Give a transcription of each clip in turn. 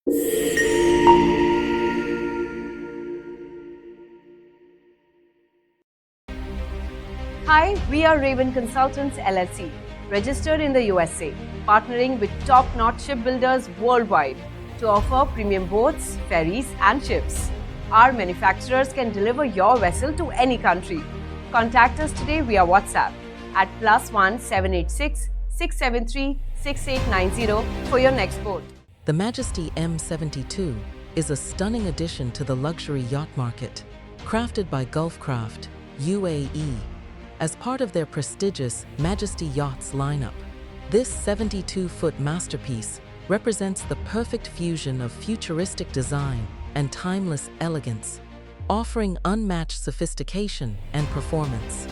Hi, we are Raven Consultants LLC, registered in the USA, partnering with top-notch shipbuilders worldwide to offer premium boats, ferries, and ships. Our manufacturers can deliver your vessel to any country. Contact us today via WhatsApp at +1 786 673 6890 for your next boat. The Majesty M72 is a stunning addition to the luxury yacht market, crafted by Gulfcraft, UAE, as part of their prestigious Majesty Yachts lineup. This 72-foot masterpiece represents the perfect fusion of futuristic design and timeless elegance, offering unmatched sophistication and performance.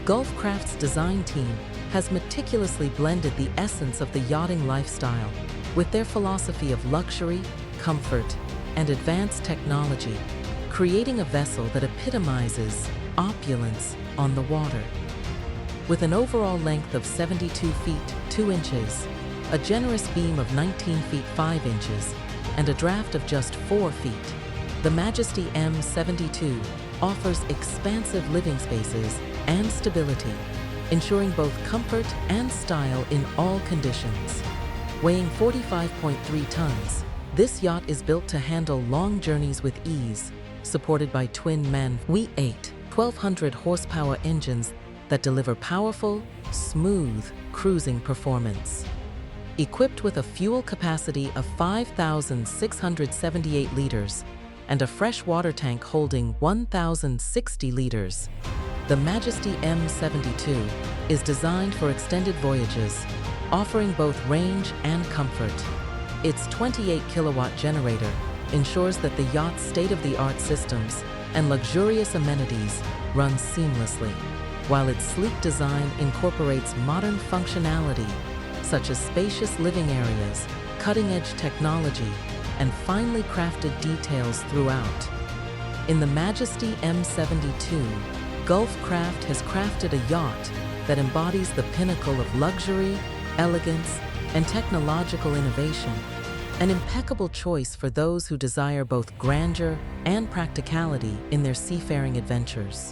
Gulfcraft's design team has meticulously blended the essence of the yachting lifestyle with their philosophy of luxury, comfort, and advanced technology, creating a vessel that epitomizes opulence on the water. With an overall length of 72 feet 2 inches, a generous beam of 19 feet 5 inches, and a draft of just 4 feet, the Majesty M72 offers expansive living spaces and stability, ensuring both comfort and style in all conditions. Weighing 45.3 tons, this yacht is built to handle long journeys with ease, supported by twin-man V8 1,200 horsepower engines that deliver powerful, smooth cruising performance. Equipped with a fuel capacity of 5,678 liters and a fresh water tank holding 1,060 liters, the Majesty M72 is designed for extended voyages, offering both range and comfort. Its 28-kilowatt generator ensures that the yacht's state-of-the-art systems and luxurious amenities run seamlessly, while its sleek design incorporates modern functionality such as spacious living areas, cutting-edge technology, and finely crafted details throughout. In the Majesty M72, Gulfcraft has crafted a yacht that embodies the pinnacle of luxury, elegance, and technological innovation, an impeccable choice for those who desire both grandeur and practicality in their seafaring adventures.